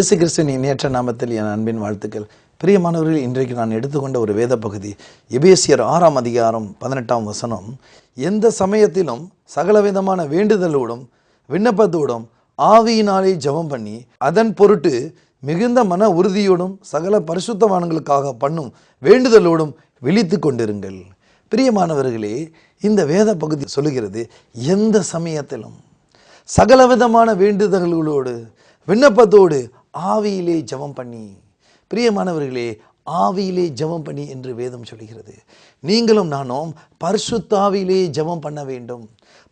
இயேசு கிறிஸ்துவின் இணையற்ற நாமத்தில் என் அன்பின் வாழ்த்துக்கள். பிரியமானவர்கள், இன்றைக்கு நான் எடுத்துக்கொண்ட ஒரு வேத பகுதி எபேசியர் 6ஆம் அதிகாரம் 18ஆம் வசனம். எந்த சமயத்திலும் சகலவிதமான வேண்டுதலோடும் விண்ணப்பத்தோடும் ஆவியினாலே ஜெபம் பண்ணி அதன் பொருட்டு மிகுந்த மன உறுதியோடும் சகல பரிசுத்தவான்களுக்காக பண்ணும் வேண்டுதலோடும் விழித்து கொண்டிருங்கள். பிரியமானவர்களே, இந்த வேத பகுதி சொல்லுகிறது, எந்த சமயத்திலும் சகலவிதமான வேண்டுதல்களோடு விண்ணப்பத்தோடு ஆவியிலே ஜெபம் பண்ணி. பிரியமானவர்களே, ஆவியிலே ஜெபம் பண்ணி என்று வேதம் சொல்கிறது. நீங்களும் நானும் பரிசுத்தாவியிலே ஜெபம் பண்ண வேண்டும்,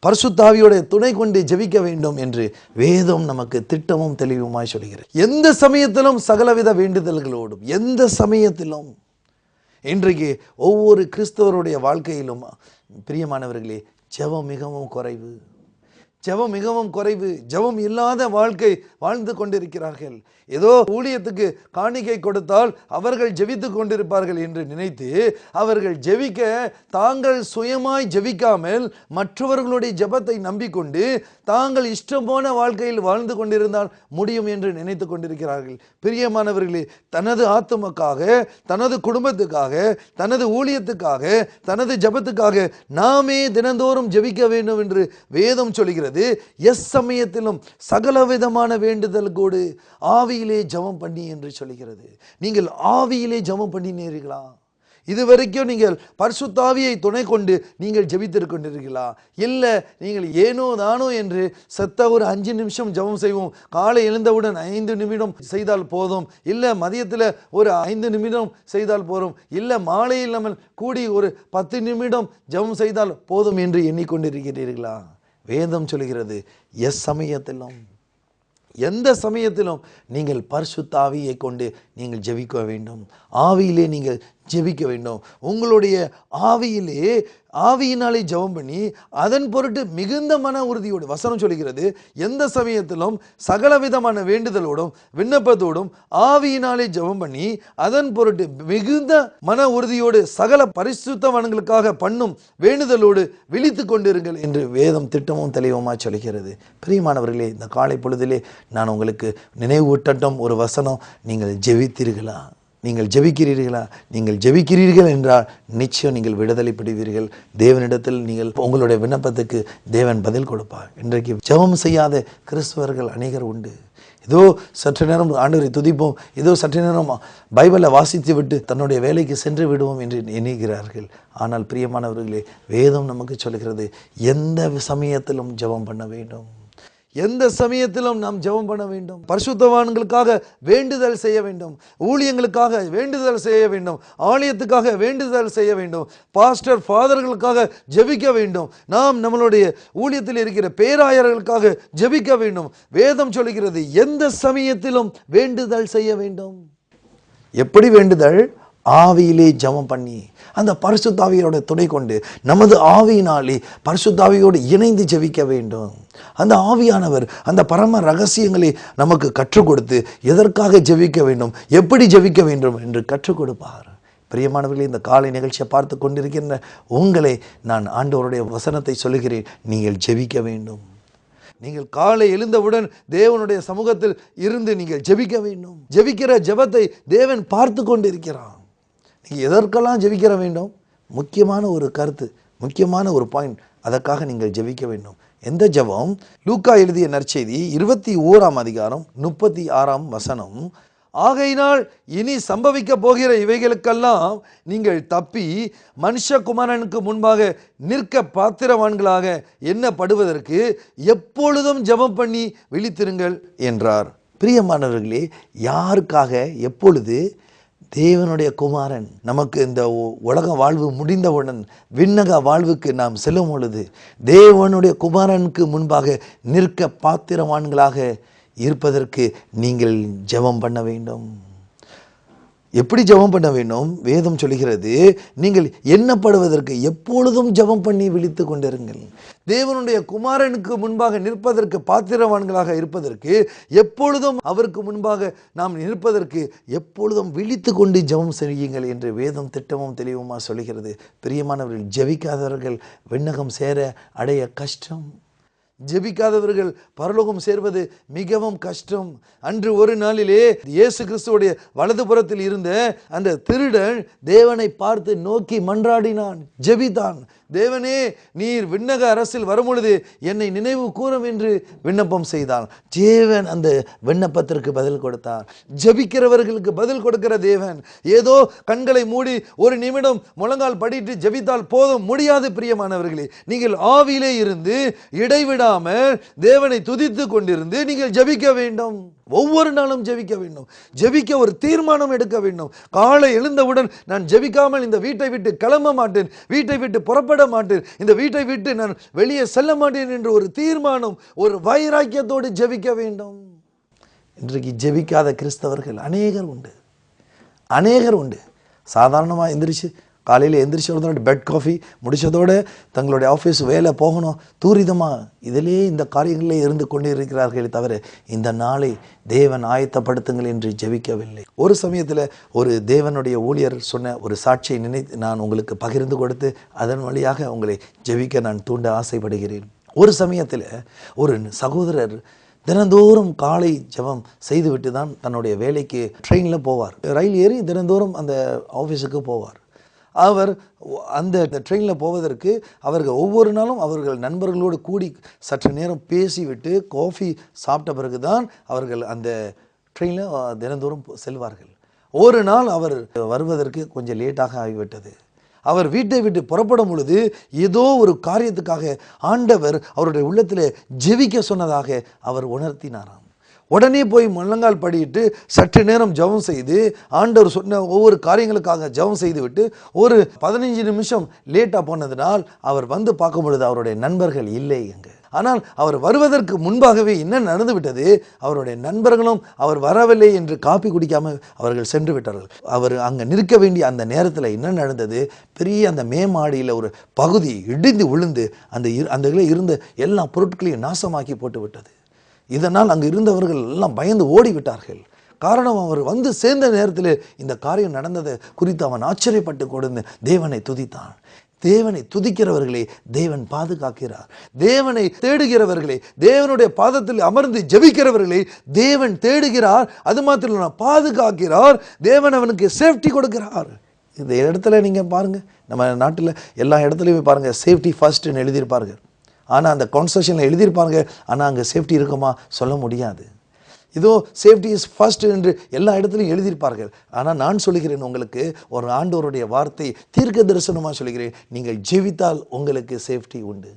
பரிசுத்தாவியோட துணை கொண்டு ஜெபிக்க வேண்டும் என்று வேதம் நமக்கு திட்டமும் தெளிவுமாய் சொல்கிறது. எந்த சமயத்திலும் சகலவித வேண்டுதல்களோடும், எந்த சமயத்திலும். இன்றைக்கு ஒவ்வொரு கிறிஸ்தவருடைய வாழ்க்கையிலும் பிரியமானவர்களே, ஜெபம் மிகவும் குறைவு, ஜெபம் மிகவும் குறைவு. ஜெபம் இல்லாத வாழ்க்கை வாழ்ந்து கொண்டிருக்கிறார்கள். ஏதோ ஊழியத்துக்கு காணிக்கை கொடுத்தால் அவர்கள் ஜெபித்து கொண்டிருப்பார்கள் என்று நினைத்து அவர்கள் ஜெபிக்க தாங்கள் சுயமாய் ஜெபிக்காமல் மற்றவர்களுடைய ஜெபத்தை நம்பிக்கொண்டு தாங்கள் இஷ்டம் போன வாழ்க்கையில் வாழ்ந்து கொண்டிருந்தால் முடியும் என்று நினைத்து கொண்டிருக்கிறார்கள். பிரியமானவர்களே, தனது ஆத்துமக்காக, தனது குடும்பத்துக்காக, தனது ஊழியத்துக்காக, தனது ஜெபத்துக்காக நாமே தினந்தோறும் ஜெபிக்க வேண்டும் என்று வேதம் சொல்கிறது. எச்சமயத்திலும் சகலவிதமான வேண்டுதல்கோடு ஆவியிலே ஜெபம் பண்ணி என்று சொல்கிறது. நீங்கள் ஆவியிலே ஜெபம் பண்ணினீர்களா? இதுவரைக்கும் நீங்கள் பரிசுத்தாவியை துணை கொண்டு நீங்கள் ஜெபித்து கொண்டிருக்கிறீர்களா? இல்லை, நீங்கள் ஏனோ தானோ என்று செத்த ஒரு 5 நிமிஷம் ஜெபம் செய்வோம், காலை எழுந்தவுடன் 5 நிமிடம் செய்தால் போதும், இல்லை மதியத்தில் ஒரு 5 நிமிடம் செய்தால் போதும், இல்லை மாலையில் நம்ம கூடி ஒரு 10 நிமிடம் ஜெபம் செய்தால் போதும் என்று எண்ணிக்கொண்டிருக்கிறீர்களா? வேதம் சொல்கிறது, எச்சமயத்திலும் எந்த சமயத்திலும் நீங்கள் பரிசுத்த ஆவியை கொண்டு நீங்கள் ஜெபிக்க வேண்டும், ஆவியிலே நீங்கள் ஜெபிக்க வேண்டும். உங்களுடைய ஆவியினாலே ஜெபம் பண்ணி அதன் பொருட்டு மிகுந்த மன உறுதியோடு, வசனம் சொல்கிறது, எந்த சமயத்திலும் சகலவிதமான வேண்டுதலோடும் விண்ணப்பத்தோடும் ஆவியினாலே ஜெபம் பண்ணி அதன் பொருட்டு மிகுந்த மன உறுதியோடு சகல பரிசுத்தவான்களுக்காக பண்ணும் வேண்டுதலோடு விழித்து கொண்டிருங்கள் என்று வேதம் திட்டமும் தெளிவுமாய் சொல்கிறது. பிரியமானவர்களே, இந்த காலை பொழுதிலே நான் உங்களுக்கு நினைவூட்டட்டும் ஒரு வசனம். நீங்கள் ஜெபித்தீர்களா? நீங்கள் ஜெபிக்கிறீர்களா? நீங்கள் ஜெபிக்கிறீர்கள் என்றால் நிச்சயம் நீங்கள் விடுதலை பெறுவீர்கள். தேவனிடத்தில் நீங்கள் உங்களுடைய விண்ணப்பத்துக்கு தேவன் பதில் கொடுப்பார். இன்றைக்கு ஜெபம் செய்யாத கிறிஸ்தவர்கள் அநேகர் உண்டு. ஏதோ சற்று நேரம் ஆண்டவரை துதிப்போம், ஏதோ சற்று நேரம் பைபிளை வாசித்து விட்டு தன்னுடைய வேலைக்கு சென்று விடுவோம் என்று எண்ணுகிறார்கள். ஆனால் பிரியமானவர்களே, வேதம் நமக்கு சொல்கிறது, எந்த சமயத்திலும் ஜெபம் பண்ண வேண்டும், எந்த சமயத்திலும் நாம் ஜெபம் பண்ண வேண்டும். பரிசுத்தவான்களுக்காக வேண்டுதல் செய்ய வேண்டும், ஊழியங்களுக்காக வேண்டுதல் செய்ய வேண்டும், ஆலயத்துக்காக வேண்டுதல் செய்ய வேண்டும், பாஸ்டர் ஃபாதர்களுக்காக ஜெபிக்க வேண்டும், நாம் நம்மளுடைய ஊழியத்தில் இருக்கிற பேராயர்களுக்காக ஜெபிக்க வேண்டும். வேதம் சொல்கிறது, எந்த சமயத்திலும் வேண்டுதல் செய்ய வேண்டும். எப்படி வேண்டுதல்? ஆவியிலே ஜெபம் பண்ணி அந்த பரிசுத்தாவியோட துணை கொண்டு நமது ஆவியினாலே பரிசுத்தாவியோடு இணைந்து ஜெபிக்க வேண்டும். அந்த ஆவியானவர் அந்த பரம ரகசியங்களை நமக்கு கற்றுக் கொடுத்து எதற்காக ஜெபிக்க வேண்டும், எப்படி ஜெபிக்க வேண்டும் என்று கற்றுக் கொடுப்பார். பிரியமானவர்களே, இந்த காலை நிகழ்ச்சியை பார்த்து கொண்டிருக்கின்ற உங்களை நான் ஆண்டவருடைய வசனத்தை சொல்லுகிறேன், நீங்கள் ஜெபிக்க வேண்டும். நீங்கள் காலை எழுந்தவுடன் தேவனுடைய சமூகத்தில் இருந்து நீங்கள் ஜெபிக்க வேண்டும். ஜெபிக்கிற ஜெபத்தை தேவன் பார்த்து கொண்டிருக்கிறான். நீங்கள் எதற்கெல்லாம் ஜெபிக்க வேண்டும்? முக்கியமான ஒரு கருத்து, முக்கியமான ஒரு பாயிண்ட், அதற்காக நீங்கள் ஜெபிக்க வேண்டும். எந்த ஜெபம்? லூக்கா எழுதிய நற்செய்தி 21ஆம் அதிகாரம் 36ஆம் வசனம். ஆகையினால் இனி சம்பவிக்க போகிற இவைகளுக்கெல்லாம் நீங்கள் தப்பி மனுஷகுமாரனுக்கு முன்பாக நிற்க பாத்திரவான்களாக எண்ணப்படுவதற்கு எப்பொழுதும் ஜெபம் பண்ணி விழித்திருங்கள் என்றார். பிரியமானவர்களே, யாருக்காக? எப்பொழுது? தேவனுடைய குமாரன் நமக்கு இந்த உலக வாழ்வு முடிந்தவுடன் விண்ணக வாழ்வுக்கு நாம் செல்லும் பொழுது தேவனுடைய குமாரனுக்கு முன்பாக நிற்க பாத்திரவான்களாக இருப்பதற்கு நீங்கள் ஜெபம் பண்ண வேண்டும். எப்படி ஜெபம் பண்ண வேண்டும்? வேதம் சொல்கிறது, நீங்கள் எண்ணப்படுவதற்கு எப்பொழுதும் ஜெபம் பண்ணி விழித்து கொண்டிருங்கள். தேவனுடைய குமாரனுக்கு முன்பாக நிற்பதற்கு பாத்திரவான்களாக இருப்பதற்கு எப்பொழுதும் அவருக்கு முன்பாக நாம் நிற்பதற்கு எப்பொழுதும் விழித்து கொண்டு ஜெபம் செய்யுங்கள் என்று வேதம் திட்டமும் தெளிவுமா சொல்கிறது. பிரியமானவர்கள், ஜெபிக்காதவர்கள் விண்ணகம் சேர அடைய கஷ்டம். ஜெபிக்காதவர்கள் பரலோகம் சேர்வது மிகவும் கஷ்டம். அன்று ஒரு நாளிலே இயேசு கிறிஸ்துவுடைய வலதுபுறத்தில் இருந்த அந்த திருடன் தேவனை பார்த்து நோக்கி மன்றாடினான், ஜெபித்தான். தேவனே, நீர் விண்ணக அரசில் வரும்பொழுது என்னை நினைவு கூறும் என்று விண்ணப்பம் செய்தான். தேவன் அந்த விண்ணப்பத்திற்கு பதில் கொடுத்தார். ஜெபிக்கிறவர்களுக்கு பதில் கொடுக்கிற தேவன். ஏதோ கண்களை மூடி ஒரு நிமிடம் முழங்கால் படிட்டு ஜெபித்தால் போதும், முடியாது பிரியமானவர்களே. நீங்கள் ஆவியிலே இருந்து இடைவிடாமல் தேவனை துதித்து கொண்டிருந்து நீங்கள் ஜெபிக்க வேண்டும். ஒவ்வொரு நாளும் ஜெபிக்க வேண்டும். ஜெபிக்க ஒரு தீர்மானம் எடுக்க வேண்டும். காலை எழுந்தவுடன் நான் ஜெபிக்காமல் இந்த வீட்டை விட்டு கிளம்ப மாட்டேன், வீட்டை விட்டு புறப்பட மாட்டேன், இந்த வீட்டை விட்டு நான் வெளியே செல்ல மாட்டேன் என்று ஒரு தீர்மானம், ஒரு வைராக்கியத்தோடு ஜெபிக்க வேண்டும். இன்றைக்கு ஜெபிக்காத கிறிஸ்தவர்கள் அநேகர் உண்டு. சாதாரணமாக எந்திரிச்சு காலையில் எந்திரிச்ச பெட் காஃபி முடிச்சதோடு தங்களுடைய ஆஃபீஸ் வேலை போகணும், தூரிதமாக இதிலே இந்த காரியங்களிலே இருந்து கொண்டு இருக்கிறார்களே தவிர இந்த நாளை தேவன் ஆயத்தப்படுத்துங்கள் என்று ஜெபிக்கவில்லை. ஒரு சமயத்தில் ஒரு தேவனுடைய ஊழியர் சொன்ன ஒரு சாட்சியை நினைத்து நான் உங்களுக்கு பகிர்ந்து கொடுத்து அதன் வழியாக உங்களை ஜெபிக்க நான் தூண்ட ஆசைப்படுகிறேன். ஒரு சமயத்தில் ஒரு சகோதரர் தினந்தோறும் காலை ஜெபம் செய்துவிட்டு தான் தன்னுடைய வேலைக்கு ட்ரெயினில் போவார். ரயில் ஏறி தினந்தோறும் அந்த ஆஃபீஸுக்கு போவார். அவர் அந்த ட்ரெயினில் போவதற்கு அவர்கள் ஒவ்வொரு நாளும் அவர்கள் நண்பர்களோடு கூடி சற்று நேரம் பேசிவிட்டு காஃபி சாப்பிட்ட பிறகு தான் அவர்கள் அந்த ட்ரெயினில் தினந்தோறும் செல்வார்கள். ஒரு நாள் அவர் வருவதற்கு கொஞ்சம் லேட்டாக ஆகிவிட்டது. அவர் வீட்டை விட்டு புறப்படும் பொழுது ஏதோ ஒரு காரியத்துக்காக ஆண்டவர் அவருடைய உள்ளத்தில் ஜெபிக்க சொன்னதாக அவர் உணர்த்தினாராம். உடனே போய் முழங்கால் படியிட்டு சற்று நேரம் ஜெபம் செய்து ஆண்டவர் சொன்ன ஒவ்வொரு காரியங்களுக்காக ஜெபம் செய்து விட்டு ஒரு 15 நிமிஷம் லேட்டாக போனதுனால் அவர் வந்து பார்க்கும் பொழுது அவருடைய நண்பர்கள் இல்லை அங்கே. ஆனால் அவர் வருவதற்கு முன்பாகவே என்ன நடந்து விட்டது, அவருடைய நண்பர்களும் அவர் வரவில்லை என்று காப்பி குடிக்காமல் அவர்கள் சென்று விட்டார்கள். அவர் அங்கே நிற்க வேண்டிய அந்த நேரத்தில் என்ன நடந்தது, பெரிய அந்த மேமாடியில் ஒரு பகுதி இடிந்து விழுந்து அந்த இருந்த எல்லா பொருட்களையும் நாசமாக்கி போட்டு விட்டது. இதனால் அங்கு இருந்தவர்கள் எல்லாம் பயந்து ஓடிவிட்டார்கள். காரணம், அவர் வந்து சேர்ந்த நேரத்தில் இந்த காரியம் நடந்ததை குறித்து அவன் ஆச்சரியப்பட்டு கொடுத்து தேவனை துதித்தான். தேவனை துதிக்கிறவர்களை தேவன் பாதுகாக்கிறார். தேவனை தேடுகிறவர்களை, தேவனுடைய பாதத்தில் அமர்ந்து ஜெபிக்கிறவர்களை தேவன் தேடுகிறார். அது மாத்திரம் பாதுகாக்கிறார். தேவன் அவனுக்கு சேஃப்டி கொடுக்கிறார். இந்த இடத்துல நீங்கள் பாருங்கள், நம்ம நாட்டில் எல்லா இடத்துலையுமே பாருங்கள் சேஃப்டி ஃபர்ஸ்ட்னு எழுதியிருப்பாருங்க. ஆனால் அந்த கான்ஸ்டியூஷனில் எழுதியிருப்பாங்க, ஆனால் அங்கே சேஃப்டி இருக்குமா சொல்ல முடியாது. இதோ சேஃப்டி இஸ் ஃபர்ஸ்ட் என்று எல்லா இடத்துலையும் எழுதியிருப்பார்கள். ஆனால் நான் சொல்லுகிறேன் உங்களுக்கு, ஒரு ஆண்டவருடைய வார்த்தை தீர்க்க தரிசனமாக சொல்லுகிறேன், நீங்கள் ஜெபித்தால் உங்களுக்கு சேஃப்டி உண்டு.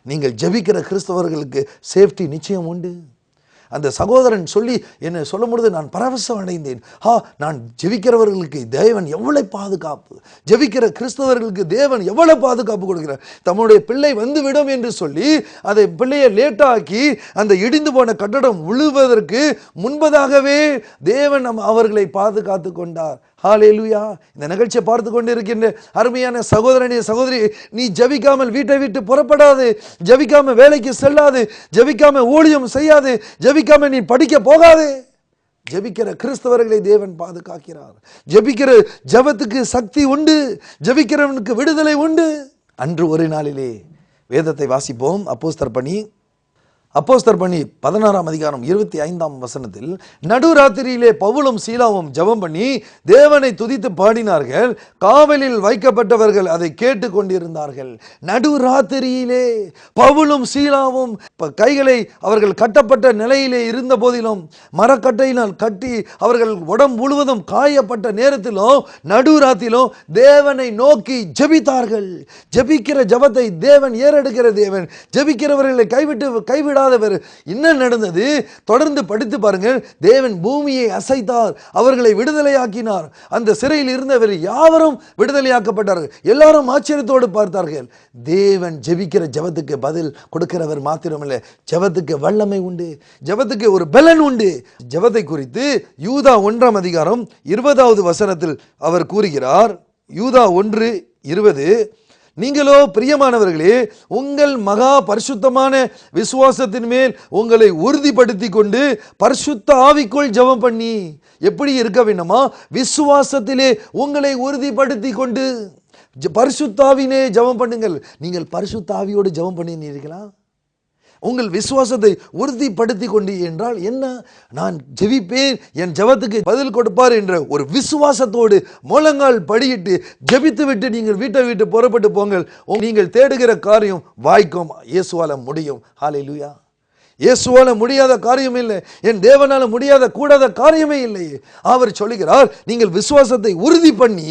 நீங்கள் ஜெபிக்கிற கிறிஸ்தவர்களுக்கு சேஃப்டி நிச்சயம் உண்டு. அந்த சகோதரன் சொல்லி என்னை சொல்லும் பொழுது நான் பரவசம் அடைந்தேன். நான் ஜெபிக்கிறவர்களுக்கு தேவன் எவ்வளவு பாதுகாப்பு, ஜெபிக்கிற கிறிஸ்தவர்களுக்கு தேவன் எவ்வளவு பாதுகாப்பு கொடுக்கிறார். தம்முடைய பிள்ளை வந்துவிடும் என்று சொல்லி அதை பிள்ளையை லேட்டாக்கி அந்த இடிந்து போன கட்டடம் விழுவதற்கு முன்பதாகவே தேவன் அவர்களை பாதுகாத்து கொண்டார். ஹல்லேலூயா. இந்த நிகழ்ச்சியை பார்த்து கொண்டு இருக்கின்ற அருமையான சகோதரனே, சகோதரி, நீ ஜெபிக்காமல் வீட்டை விட்டு புறப்படாது, ஜெபிக்காமல் வேலைக்கு செல்லாது, ஜெபிக்காமல் ஊழியம் செய்யாது, ஜெபிக்காமல் நீ படிக்க போகாது. ஜெபிக்கிற கிறிஸ்தவர்களை தேவன் பாதுகாக்கிறார். ஜெபிக்கிற ஜெபத்துக்கு சக்தி உண்டு, ஜெபிக்கிறவனுக்கு விடுதலை உண்டு. அன்று ஒரு நாளிலே வேதத்தை வாசிப்போம். அப்போஸ்தலர் பணி 16ஆம் அதிகாரம் 25ஆம் வசனத்தில், நடுராத்திரியிலே பவுலும் சீலாவும் ஜெபம் பண்ணி தேவனை துதித்து பாடினார்கள். காவலில் வைக்கப்பட்டவர்கள் அதை கேட்டு கொண்டிருந்தார்கள். நடுராத்திரியிலே பவுலும் சீலாவும் கைகளை அவர்கள் கட்டப்பட்ட நிலையிலே இருந்த போதிலும், மரக்கட்டையினால் கட்டி அவர்கள் உடம்பு முழுவதும் காயப்பட்ட நேரத்திலும் நடுராத்திரிலும் தேவனை நோக்கி ஜெபித்தார்கள். ஜெபிக்கிற ஜெபத்தை தேவன் ஏறெடுக்கிற தேவன். ஜெபிக்கிறவர்களை கைவிட என்ன நடந்தது தொடர்ந்து படித்து பாருங்கள். தேவன் பூமியை அசைத்தார், அவர்களை விடுதலையாக்கினார். அந்த சிறையில் இருந்தவர் யாவரும் விடுதலையாக்கப்பட்டார்கள். எல்லாரும் ஆச்சரியத்தோடு பார்த்தார்கள். தேவன் ஜெபிக்கிற ஜெபத்துக்கு பதில் கொடுக்கிறவர் மாத்திரமல்ல, ஜெபத்துக்கு வல்லமை உண்டு, ஜெபத்துக்கு ஒரு பலன் உண்டு. ஜெபத்தை குறித்து யூதா 1ஆம் அதிகாரம் 20வது வசனத்தில் அவர் கூறுகிறார். யூதா 1:20, நீங்களோ பிரியமானவர்களே, உங்கள் மகா பரிசுத்தமான விசுவாசத்தின் மேல் உங்களை உறுதிப்படுத்தி கொண்டு பரிசுத்த ஆவிக்குள் ஜெபம் பண்ணி. எப்படி இருக்க வேண்டுமா? விசுவாசத்திலே உங்களை உறுதிப்படுத்தி கொண்டு பரிசுத்த ஆவியிலே ஜெபம் பண்ணுங்கள். நீங்கள் பரிசுத்த ஆவியோடு ஜெபம் பண்ணினீர்களா? உங்கள் விசுவாசத்தை உறுதிப்படுத்தி கொண்டு என்றால் என்ன? நான் ஜெபிப்பேன், என் ஜெபத்துக்கு பதில் கொடுப்பார் என்ற ஒரு விசுவாசத்தோடு முழங்கால் படியிட்டு ஜெபித்து விட்டு நீங்கள் வீட்டை விட்டு புறப்பட்டு போங்கள். நீங்கள் தேடுகிற காரியம் வாய்க்கும். இயேசுவால முடியும். ஹல்லேலூயா. இயேசுவால முடியாத காரியம் இல்லை, என் தேவனால முடியாத கூடாத காரியமே இல்லையே. அவர் சொல்லுகிறார், நீங்கள் விசுவாசத்தை உறுதி பண்ணி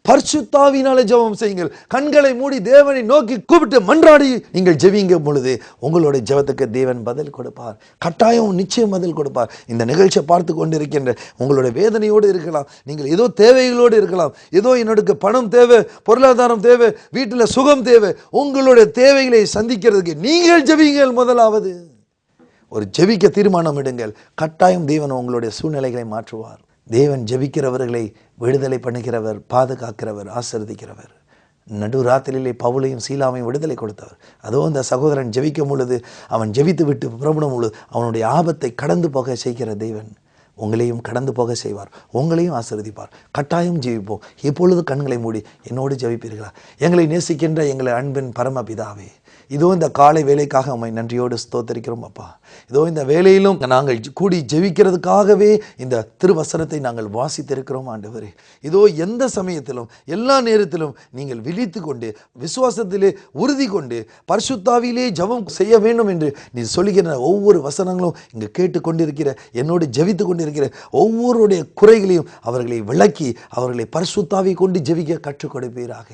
பரிசுத்தாவினாலே ஜெபம் செய்யுங்கள். கண்களை மூடி தேவனை நோக்கி கூப்பிட்டு மன்றாடி நீங்கள் ஜெபிங்க பொழுது உங்களுடைய ஜெபத்துக்கு தேவன் பதில் கொடுப்பார். கட்டாயம் நிச்சயம் பதில் கொடுப்பார். இந்த நிகழ்ச்சியை பார்த்து கொண்டிருக்கின்ற உங்களுடைய வேதனையோடு இருக்கலாம், நீங்கள் ஏதோ தேவைகளோடு இருக்கலாம், ஏதோ என்னோட பணம் தேவை, பொருளாதாரம் தேவை, வீட்டில் சுகம் தேவை. உங்களுடைய தேவைகளை சந்திக்கிறதுக்கு நீங்கள் ஜெபிங்கள். முதலாவது ஒரு ஜெபிக்க தீர்மானம் எடுங்கள். கட்டாயம் தேவன் உங்களுடைய சூழ்நிலைகளை மாற்றுவார். தேவன் ஜெபிக்கிறவர்களை விடுதலை பண்ணுகிறவர், பாதுகாக்கிறவர், ஆசீர்வதிக்கிறவர். நடுராத்திரியிலே பவுலையும் சீலாவையும் விடுதலை கொடுத்தவர். அதோ அந்த சகோதரன் ஜெபிக்கும் பொழுது, அவன் ஜெபித்து விட்டு புறப்படும் பொழுது அவனுடைய ஆபத்தை கடந்து போக செய்கிற தேவன் உங்களையும் கடந்து போக செய்வார், உங்களையும் ஆசீர்வதிப்பார். கட்டாயம் ஜெபிப்போம். எப்பொழுது கண்களை மூடி என்னோடு ஜெபிப்பீர்களா? எங்களை நேசிக்கின்ற எங்களை அன்பின் பரமபிதாவே, இதோ இந்த காலை வேலைக்காக உம்மை நன்றியோடு ஸ்தோத்தரிக்கிறோம் அப்பா. இதோ இந்த வேலையிலும் நாங்கள் கூடி ஜெபிக்கிறதுக்காகவே இந்த திருவசனத்தை நாங்கள் வாசித்திருக்கிறோம் ஆண்டவரே. இதோ எந்த சமயத்திலும் எல்லா நேரத்திலும் நீங்கள் விழித்து கொண்டு விசுவாசத்திலே உறுதி கொண்டு பரிசுத்தாவிலே ஜெபம் செய்ய வேண்டும் என்று நீ சொல்லுகிற ஒவ்வொரு வசனங்களும் இங்கு கேட்டு கொண்டிருக்கிற என்னோடு ஜெபித்து கொண்டிருக்கிற ஒவ்வொருடைய குறைகளையும் அவர்களை விளக்கி அவர்களை பரிசுத்தாவி கொண்டு ஜெபிக்க கற்றுக் கொடுப்பீராக.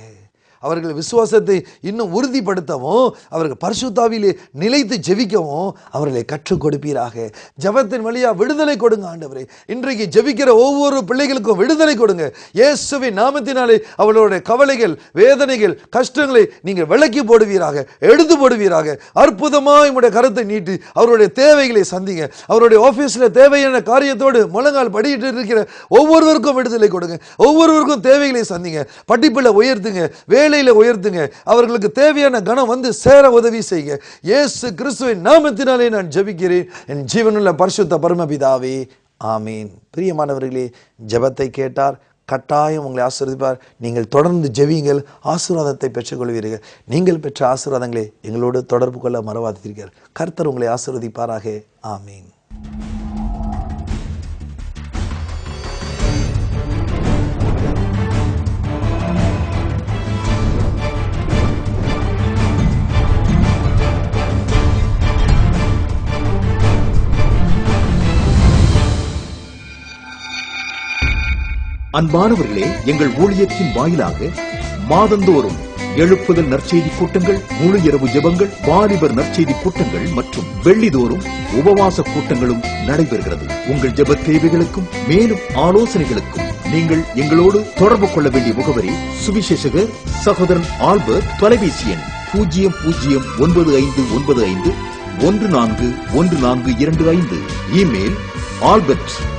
அவர்கள் விசுவாசத்தை இன்னும் உறுதிப்படுத்தவும் அவர்கள் பரிசுத்தாவிலே நிலைத்து ஜெபிக்கவும் அவர்களை கற்றுக் கொடுப்பீராக. ஜெபத்தின் வழியா விடுதலை கொடுங்க ஆண்டவரே. இன்றைக்கு ஜெபிக்கிற ஒவ்வொரு பிள்ளைகளுக்கும் விடுதலை கொடுங்க இயேசுவின் நாமத்தினாலே. அவர்களுடைய கவலைகள், வேதனைகள், கஷ்டங்களை நீங்கள் விலக்கி போடுவீராக, எடுத்து போடுவீராக. அற்புதமாய் உம்முடைய கரத்தை நீட்டி அவருடைய தேவைகளை சந்திங்க. அவருடைய ஆபீஸ்ல தேவையான காரியத்தோடு முழங்கால் படியிட்டு இருக்கிற ஒவ்வொருவருக்கும் விடுதலை கொடுங்க. ஒவ்வொருவருக்கும் தேவைகளை சந்திங்க. படிப்புல உயர்த்துங்க, வேலையில உயர்த்துங்க. அவர்களுக்கு தேவையான கனம் வந்து சேர உதவி செய்யுங்க. இயேசு கிறிஸ்துவின் நாமத்தினாலே நான் ஜெபிக்கிறேன் என் ஜீவனுள்ள பரிசுத்த பரமபிதாவே, ஆமீன். பிரியமானவர்களே, ஜெபத்தை கேட்டார், கட்டாயம் உங்களை ஆசீர்வதிப்பார். நீங்கள் தொடர்ந்து ஜெபியுங்கள், ஆசீர்வாதத்தை பெற்றுக்கொள்வீர்கள். நீங்கள் பெற்ற ஆசீர்வாதங்களை எங்களோடு தொடர்பு கொள்ள மறவாதீர்கள். கர்த்தர் உங்களை ஆசீர்வதிப்பாராக. ஆமீன். அன்பானவர்களே, எங்கள் ஊழியத்தின் வாயிலாக மாதந்தோறும் எழுப்புதல் நற்செய்தி கூட்டங்கள், முழு இரவு ஜெபங்கள், வாலிபர் நற்செய்தி கூட்டங்கள் மற்றும் வெள்ளிதோறும் உபவாச கூட்டங்களும் நடைபெறுகிறது. உங்கள் ஜெப தேவைகளுக்கும் மேலும் ஆலோசனைகளுக்கும் நீங்கள் எங்களோடு தொடர்பு கொள்ள வேண்டிய முகவரி: சுவிசேஷகர் சகோதரன் ஆல்பர்ட், தொலைபேசி எண் 009595141425, இமெயில் albert@stun